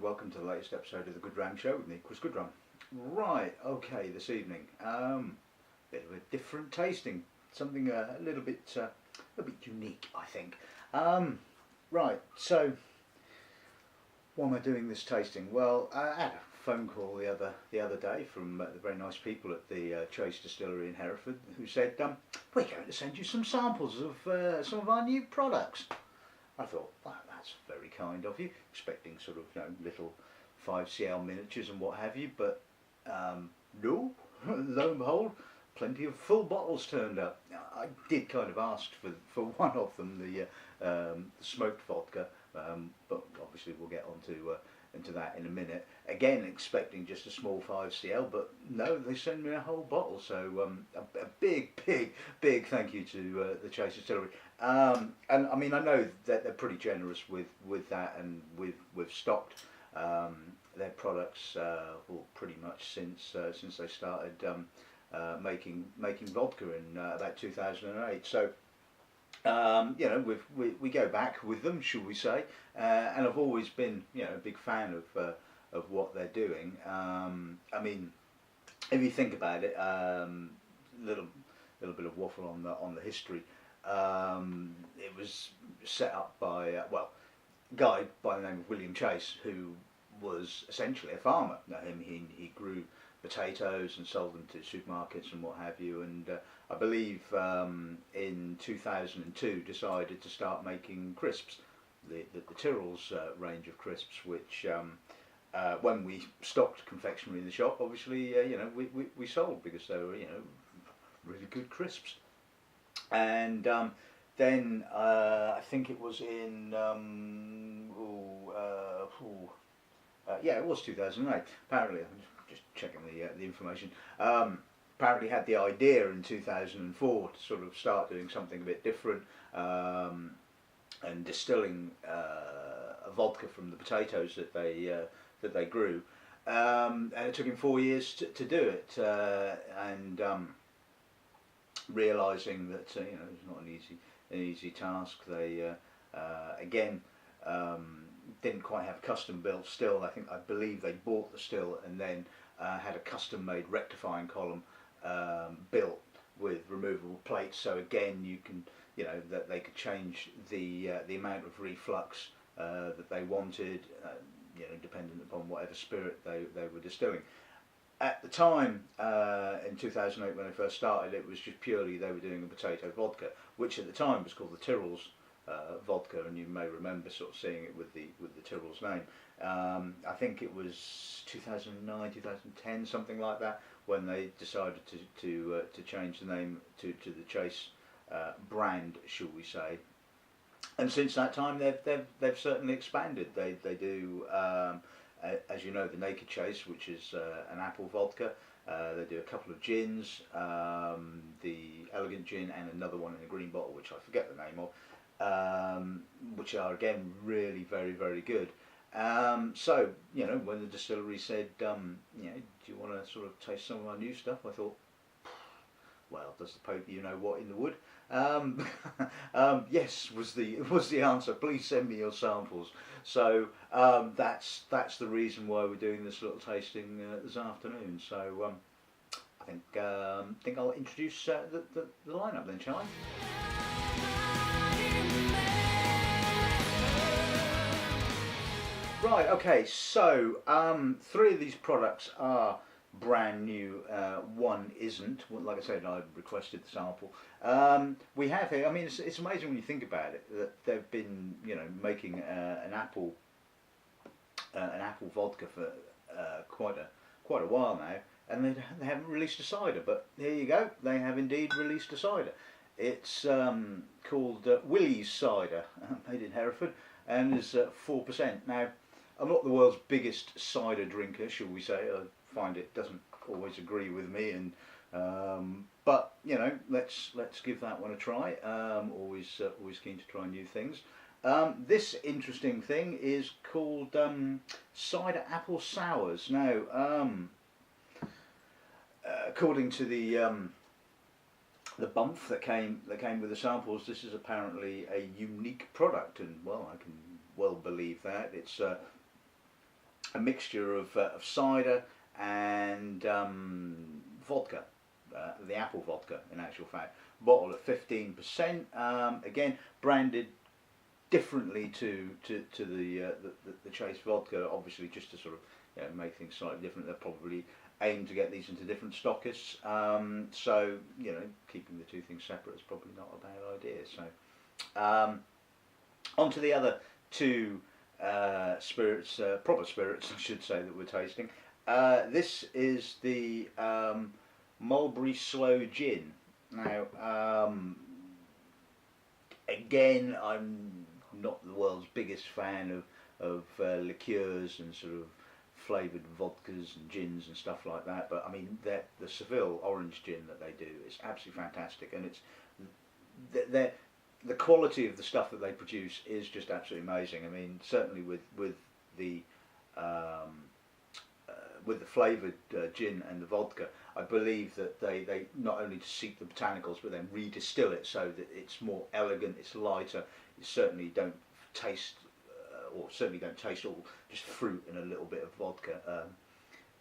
welcome to the latest episode of the Dram show with me, Chris Goodrum. Right, okay, this evening, bit of a different tasting, something a little bit unique, I think. Right, so why am I doing this tasting? Well, I had a phone call the other day from the very nice people at the Chase Distillery in Hereford, who said, "We're going to send you some samples of some of our new products." I thought, well, that's very kind of you, expecting sort of little 5cl miniatures and what have you, but no, lo and behold, plenty of full bottles turned up. I did kind of ask for one of them, the smoked vodka, but obviously we'll get into that in a minute. Again, expecting just a small 5cl, but no, they send me a whole bottle. So a big thank you to the Chase Distillery. And I mean, I know that they're pretty generous with that, and we've stocked their products pretty much since they started making vodka in about 2008. So we go back with them, shall we say? And I've always been a big fan of what they're doing. I mean, if you think about it, little bit of waffle on the history. It was set up by a guy by the name of William Chase, who was essentially a farmer. Now, he grew potatoes and sold them to supermarkets and what have you, and I believe in 2002 decided to start making crisps, the Tyrrell's range of crisps, which when we stocked confectionery in the shop, obviously we sold, because they were really good crisps. And then I think it was in it was 2008. Apparently, I'm just checking the information. Apparently, had the idea in 2004 to sort of start doing something a bit different, and distilling a vodka from the potatoes that they grew. And it took him 4 years to do it, and realising that it's not an easy task. They again didn't quite have custom built still. I believe they bought the still and then had a custom made rectifying column built with removable plates. So again, you can that they could change the amount of reflux that they wanted, dependent upon whatever spirit they were distilling. At the time, in 2008, when I first started, it was just purely they were doing a potato vodka, which at the time was called the Tyrrell's vodka, and you may remember sort of seeing it with the Tyrrell's name. I think it was 2009, 2010, something like that, when they decided to change the name to the Chase brand, shall we say. And since that time, they've certainly expanded. They do. As you know, the Naked Chase, which is an apple vodka. They do a couple of gins, the Elegant Gin and another one in a green bottle, which I forget the name of, which are again really very good. So when the distillery said, do you want to sort of taste some of our new stuff, I thought, well, does the Pope what in the wood? Yes, was the answer. Please send me your samples. So that's the reason why we're doing this little tasting this afternoon. So I think I'll introduce the lineup then, shall I? Right. Okay. So 3 of these products are brand new, one isn't. Like I said, I requested the sample. We have here, I mean, it's amazing when you think about it, that they've been making an apple vodka for quite a while now, and they haven't released a cider. But here you go, they have indeed released a cider. It's called Willy's Cider, made in Hereford, and is 4%. Now, I'm not the world's biggest cider drinker, shall we say. I find it doesn't always agree with me, and but let's give that one a try. Always keen to try new things. This interesting thing is called cider apple sours. Now, according to the bump that came with the samples, this is apparently a unique product, and well, I can well believe that. It's a mixture of cider and vodka, the apple vodka in actual fact, bottled at 15%. Again, branded differently to the Chase vodka, obviously, just to sort of, you know, make things slightly different. They'll probably aim to get these into different stockists, so, you know, keeping the two things separate is probably not a bad idea. So on to the other two spirits, proper spirits I should say, that we're tasting. This is the Mulberry Sloe Gin. Now, again, I'm not the world's biggest fan of liqueurs and sort of flavoured vodkas and gins and stuff like that, but I mean, the Seville orange gin that they do is absolutely fantastic, and it's the quality of the stuff that they produce is just absolutely amazing. I mean, certainly with the flavoured gin and the vodka, I believe that they not only seek the botanicals but then redistill it so that it's more elegant, it's lighter. You certainly don't taste, or certainly don't taste all just fruit and a little bit of vodka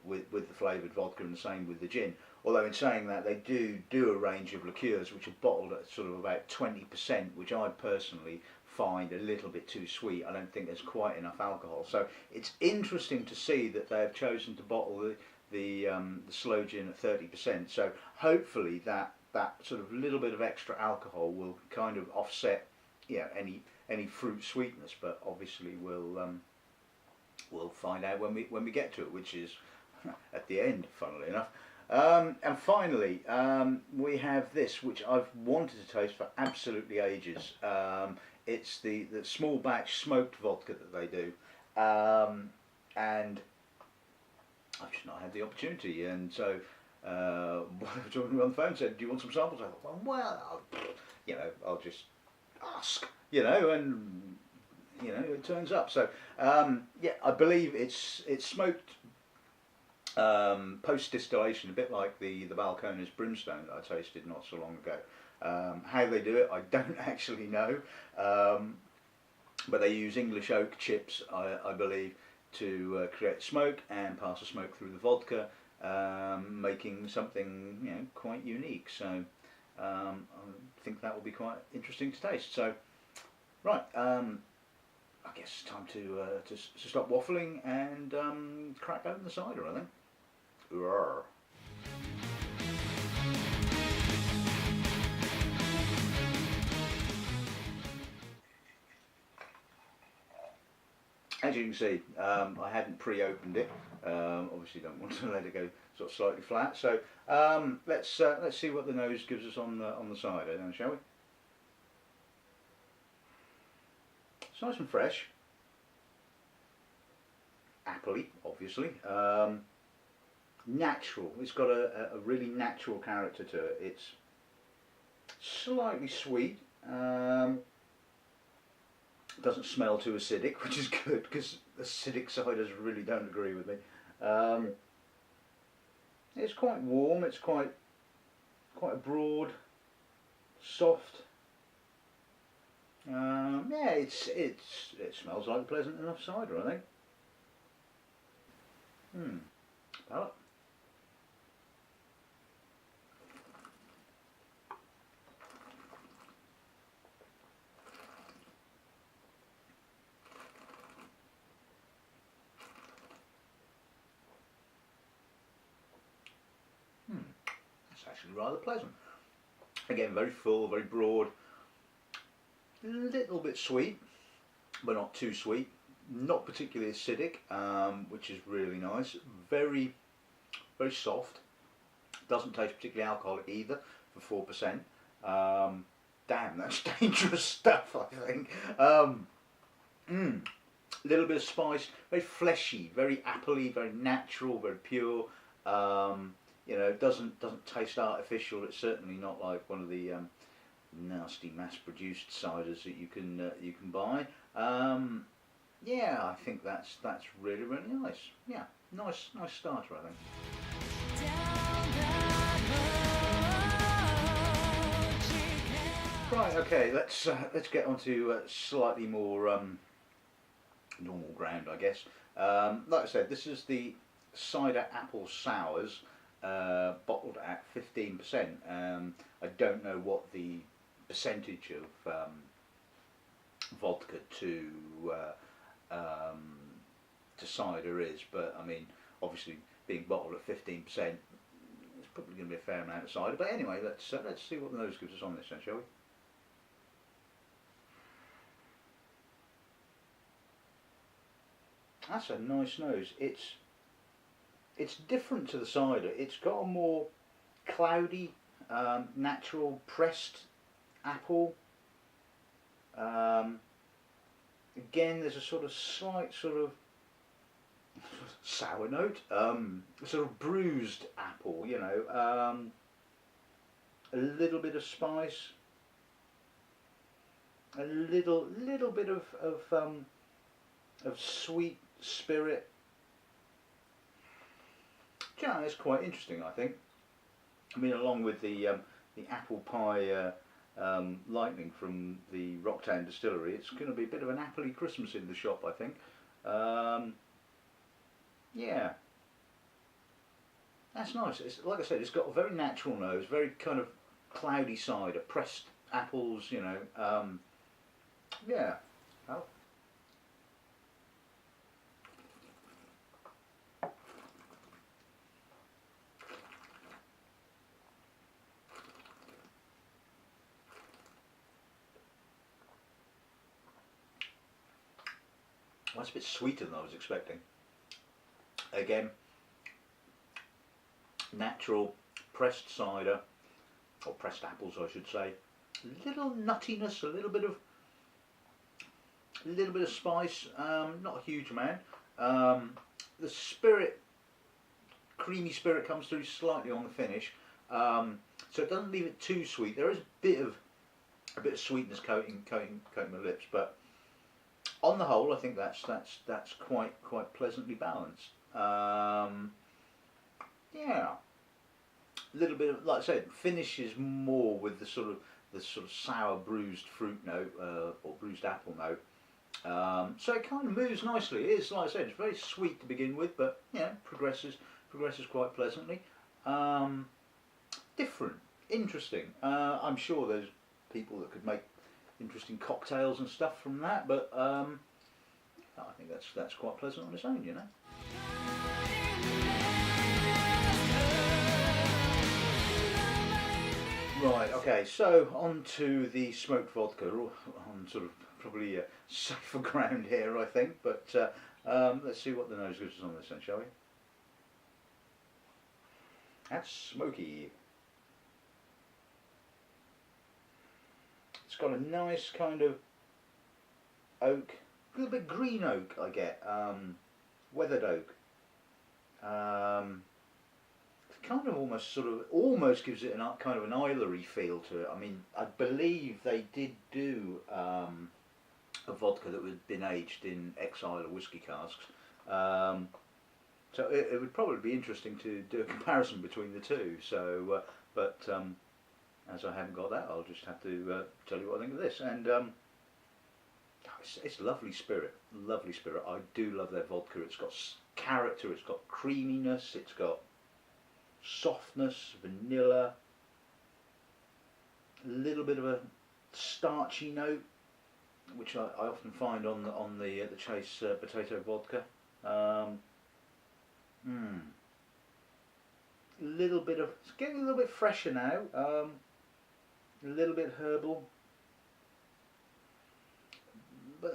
with the flavoured vodka, and the same with the gin. Although in saying that, they do a range of liqueurs which are bottled at sort of about 20%, which I personally find a little bit too sweet. I don't think there's quite enough alcohol. So it's interesting to see that they have chosen to bottle the sloe gin at 30%. So hopefully that sort of little bit of extra alcohol will kind of offset, you know, any fruit sweetness. But obviously we'll find out when we get to it, which is at the end, funnily enough. And finally, we have this, which I've wanted to taste for absolutely ages. It's the small batch smoked vodka that they do, and I've just not had the opportunity. And so when I was talking on the phone, said, "Do you want some samples?" I thought, well, you know, I'll just ask, you know, and you know, it turns up. So yeah, I believe it's smoked post distillation, a bit like the Balcones Brimstone that I tasted not so long ago. How they do it, I don't actually know, but they use English oak chips, I believe, to create smoke and pass the smoke through the vodka, making something, you know, quite unique. So I think that will be quite interesting to taste. So right, I guess it's time to stop waffling and crack open the cider, I think. Roar. As you can see, I hadn't pre-opened it. Obviously, don't want to let it go sort of slightly flat. So let's see what the nose gives us on the cider, then, shall we? It's nice and fresh, appley, obviously. Natural. It's got a really natural character to it. It's slightly sweet. Doesn't smell too acidic, which is good, because acidic ciders really don't agree with me. It's quite warm. It's quite a broad, soft. Yeah, it smells like a pleasant enough cider, I think. Palate. That's actually rather pleasant. Again, very full, very broad, a little bit sweet, but not too sweet. Not particularly acidic, which is really nice. Very, very soft. Doesn't taste particularly alcoholic either for 4%. Damn, that's dangerous stuff, I think. Little bit of spice, very fleshy, very appley, very natural, very pure. You know, it doesn't taste artificial. It's certainly not like one of the nasty mass-produced ciders that you can buy. Yeah, I think that's really, really nice. Yeah, nice starter, I think. Right, okay, let's get on to slightly more normal ground, I guess. Like I said, this is the Cider Apple Sours, bottled at 15%. I don't know what the percentage of vodka to cider is, but I mean, obviously being bottled at 15%, there's probably going to be a fair amount of cider. But anyway, let's see what the nose gives us on this then, shall we? That's a nice nose. It's different to the cider. It's got a more cloudy, natural pressed apple. Again, there's a sort of slight sort of sour note, sort of bruised apple, you know, a little bit of spice, a little bit of sweet spirit. Yeah, it's quite interesting, I think. I mean, along with the apple pie lightning from the Rocktown Distillery, it's going to be a bit of an appley Christmas in the shop, I think. Yeah, that's nice. It's, like I said, it's got a very natural nose, very kind of cloudy cider, pressed apples, you know. Yeah. Oh. Well, it's a bit sweeter than I was expecting. Again, natural pressed cider, or pressed apples I should say. A little nuttiness, a little bit of spice, not a huge amount. The spirit, creamy spirit, comes through slightly on the finish, so it doesn't leave it too sweet. There is a bit of sweetness coating my lips, but on the whole, I think that's quite pleasantly balanced. Yeah, a little bit of, like I said, finishes more with the sort of sour bruised fruit note, or bruised apple note. So it kind of moves nicely. It is, like I said, it's very sweet to begin with, but yeah, progresses quite pleasantly. Different, interesting. I'm sure there's people that could make interesting cocktails and stuff from that, but I think that's quite pleasant on its own, you know. Right, okay, so on to the smoked vodka, on sort of probably safer ground here, I think, but let's see what the nose gives us on this then, shall we? That's smoky. It's got a nice kind of oak, a little bit green oak I get, weathered oak. Kind of almost gives it kind of an islery feel to it. I mean, I believe they did do a vodka that had been aged in ex-Islay whiskey casks. So it would probably be interesting to do a comparison between the two. So, but as I haven't got that, I'll just have to tell you what I think of this. And it's lovely spirit, lovely spirit. I do love their vodka. It's got character, it's got creaminess, it's got softness, vanilla, a little bit of a starchy note, which I often find on the Chase potato vodka. Little bit of, it's getting a little bit fresher now. A little bit herbal,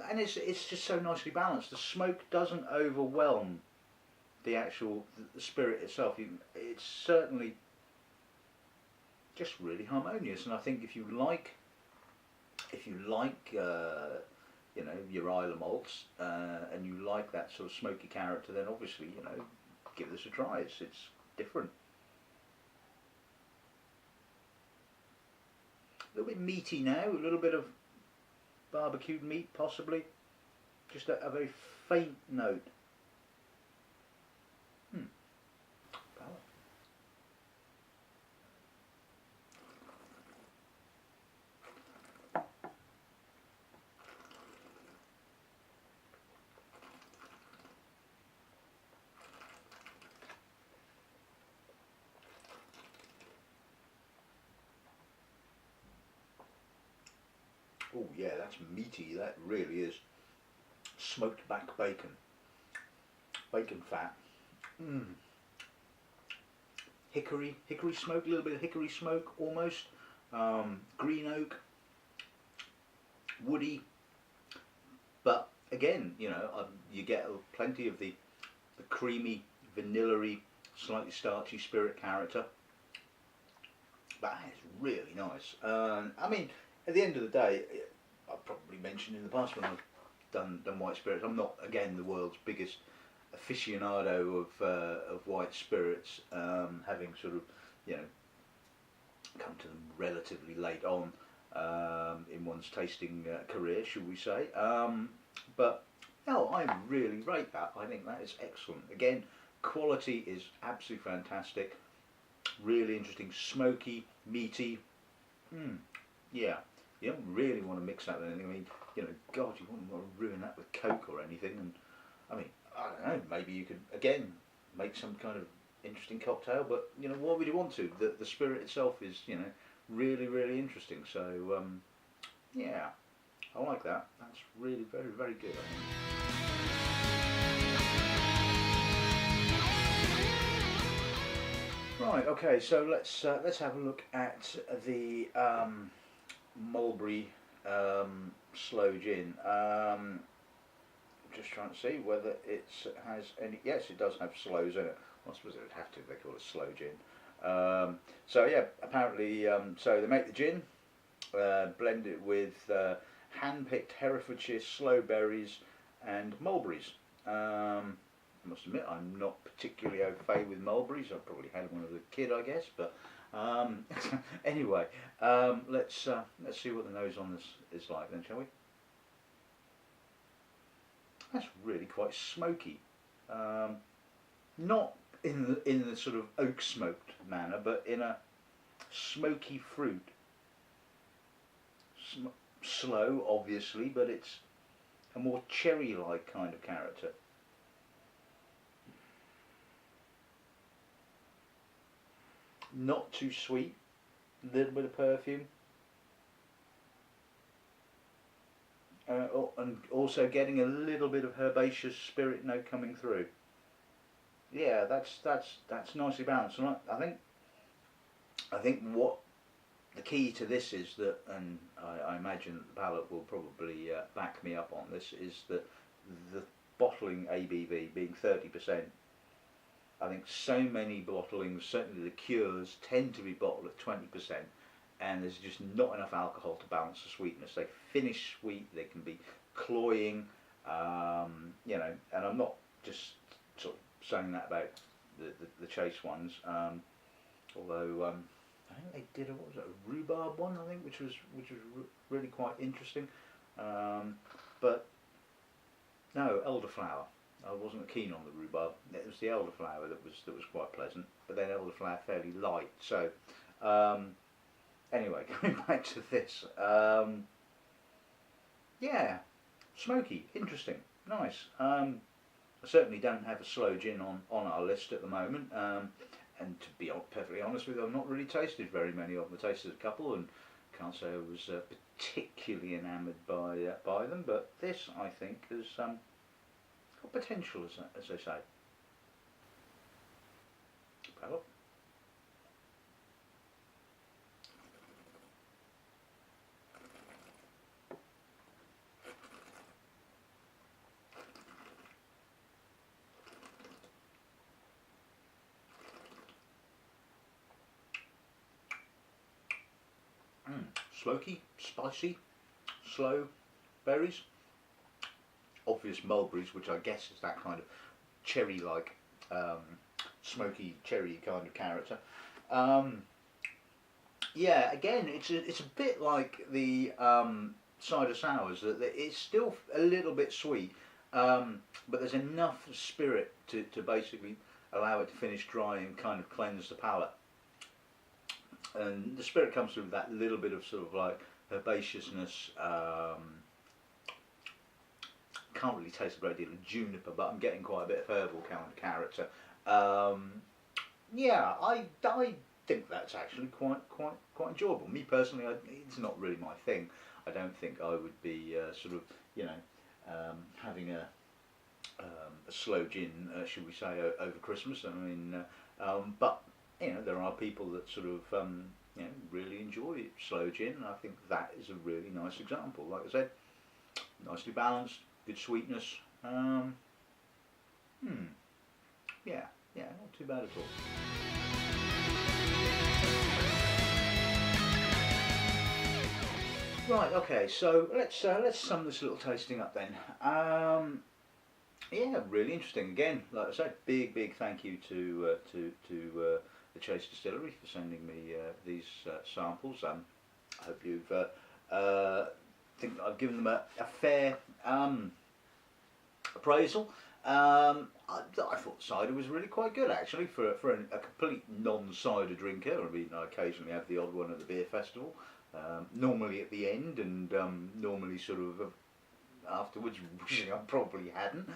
and it's just so nicely balanced. The smoke doesn't overwhelm the actual the spirit itself. It's certainly just really harmonious, and I think if you like you know, your Islay malts, and you like that sort of smoky character, then obviously, you know, give this a try. It's different. A little bit meaty now, a little bit of barbecued meat possibly, just a very faint note. Oh yeah, that's meaty. That really is. Smoked back bacon, bacon fat. Mm. Hickory smoke, a little bit of hickory smoke almost. Green oak, woody. But again, you know, you get plenty of the creamy, vanilla-y, slightly starchy spirit character. That is really nice. I mean, at the end of the day, I've probably mentioned in the past when I've done white spirits, I'm not, again, the world's biggest aficionado of white spirits, having sort of, you know, come to them relatively late on in one's tasting career, should we say. But no, I really rate that. I think that is excellent. Again, quality is absolutely fantastic. Really interesting, smoky, meaty. Yeah, you don't really want to mix that with anything. I mean, you know, God, you wouldn't want to ruin that with Coke or anything. And I mean, I don't know. Maybe you could again make some kind of interesting cocktail. But you know, why would you want to? The spirit itself is, you know, really really interesting. So yeah, I like that. That's really very very good, I think. Right, okay, so let's have a look at the Mulberry Sloe Gin. Just trying to see whether it has any. Yes, it does have sloes in it. Well, I suppose it would have to. They call it sloe gin. So yeah, apparently, so they make the gin, blend it with hand-picked Herefordshire sloe berries and mulberries. I must admit, I'm not particularly au fait with mulberries. I probably had one as a kid, I guess. But anyway, let's see what the nose on this is like then, shall we? That's really quite smoky. Not in the sort of oak smoked manner, but in a smoky fruit. Slow, obviously, but it's a more cherry-like kind of character. Not too sweet, a little bit of perfume, and also getting a little bit of herbaceous spirit note coming through. Yeah, that's nicely balanced, and I think what the key to this is that, and I imagine that the palate will probably back me up on this, is that the bottling ABV being 30%. I think so many bottlings, certainly the cures, tend to be bottled at 20%, and there's just not enough alcohol to balance the sweetness. They finish sweet, they can be cloying, you know, and I'm not just sort of saying that about the chase ones, although I think they did what was it, a rhubarb one, I think, which was really quite interesting, but no, elderflower. I wasn't keen on the rhubarb. It was the elderflower that was quite pleasant, but then elderflower fairly light. So anyway, going back to this, yeah, smoky, interesting, nice. I certainly don't have a sloe gin on our list at the moment, and to be perfectly honest with you, I've not really tasted very many of them. I tasted a couple, and can't say I was particularly enamoured by them. But this, I think, has got potential, as they say. Palate. Smoky, spicy, sloe berries, obvious mulberries, which I guess is that kind of cherry-like, smoky cherry kind of character. Yeah, again, it's a bit like the cider sours, that it's still a little bit sweet, but there's enough spirit to basically allow it to finish dry and kind of cleanse the palate. And the spirit comes through with that little bit of sort of like herbaceousness. Can't really taste a great deal of juniper, but I'm getting quite a bit of herbal kind of character. Yeah, I think that's actually quite enjoyable. Me personally, it's not really my thing. I don't think I would be sort of, you know, having a sloe gin, should we say, over Christmas. I mean, but you know, there are people that sort of you know, really enjoy sloe gin, and I think that is a really nice example. Like I said, nicely balanced, good sweetness. Yeah, not too bad at all. Right, okay, so let's sum this little tasting up then. Yeah, really interesting. Again, like I said, big thank you to the Chase Distillery for sending me these samples. I hope you've think I've given them a fair appraisal. I thought the cider was really quite good actually for a complete non-cider drinker. I mean, I occasionally have the odd one at the beer festival, normally at the end, and normally sort of afterwards, wishing I probably hadn't.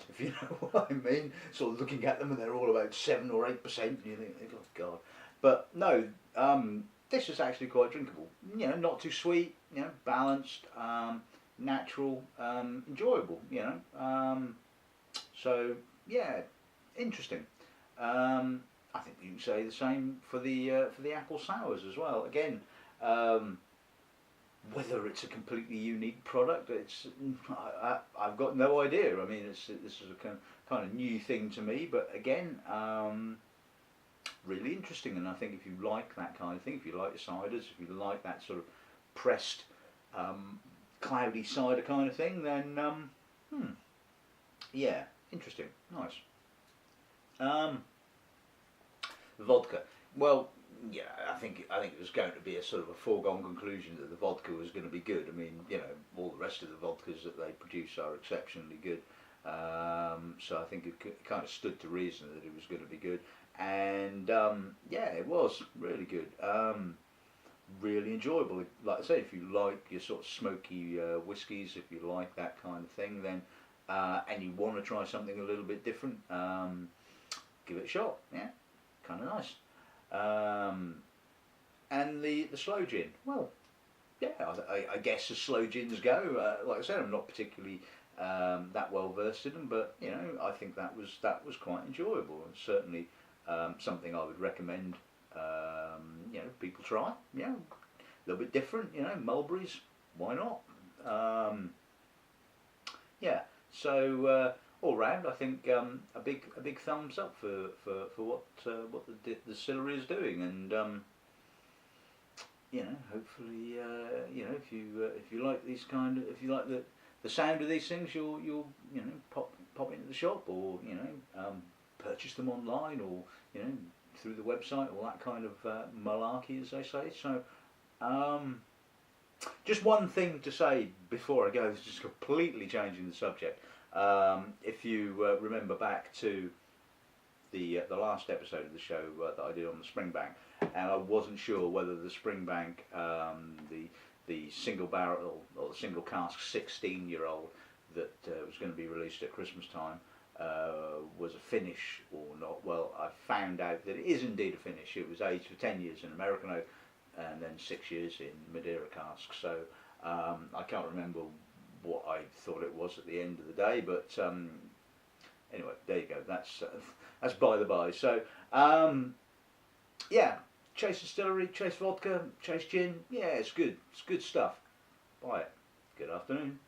If you know what I mean, sort of looking at them and they're all about 7 or 8%, and you think, oh God. But no, this is actually quite drinkable. You know, not too sweet. You know, balanced, natural, enjoyable. You know, so yeah, interesting. I think you can say the same for the apple sours as well. Again. Whether it's a completely unique product, I've got no idea. I mean, this is a kind of new thing to me, but again, really interesting. And I think if you like that kind of thing, if you like the ciders, if you like that sort of pressed, cloudy cider kind of thing, then yeah, interesting, nice. Vodka. Well, yeah, I think it was going to be a sort of a foregone conclusion that the vodka was going to be good. I mean, you know, all the rest of the vodkas that they produce are exceptionally good. So I think it kind of stood to reason that it was going to be good. And yeah, it was really good. Really enjoyable. Like I say, if you like your sort of smoky whiskies, if you like that kind of thing, then and you want to try something a little bit different, give it a shot. Yeah, kind of nice. And the sloe gin, well, yeah, I guess as sloe gins go, like I said, I'm not particularly that well versed in them, but you know, I think that was quite enjoyable, and certainly something I would recommend. You know, people try. Yeah, a little bit different. You know, mulberries, why not? Yeah, so. All round, I think a big thumbs up for what the distillery is doing, and you know, hopefully, you know, if you like these if you like the sound of these things, you'll you know, pop into the shop, or you know, purchase them online, or you know, through the website, all that kind of malarkey, as they say. So just one thing to say before I go, this is just completely changing the subject. If you remember back to the last episode of the show that I did on the Springbank, and I wasn't sure whether the Springbank, the single barrel or the single cask 16-year-old that was going to be released at Christmas time was a finish or not. Well, I found out that it is indeed a finish. It was aged for 10 years in American oak and then 6 years in Madeira cask. So I can't remember what I thought it was at the end of the day, but anyway, there you go. That's by the by. So yeah, Chase Distillery, Chase Vodka, Chase Gin. Yeah, it's good. It's good stuff. Buy it. Good afternoon.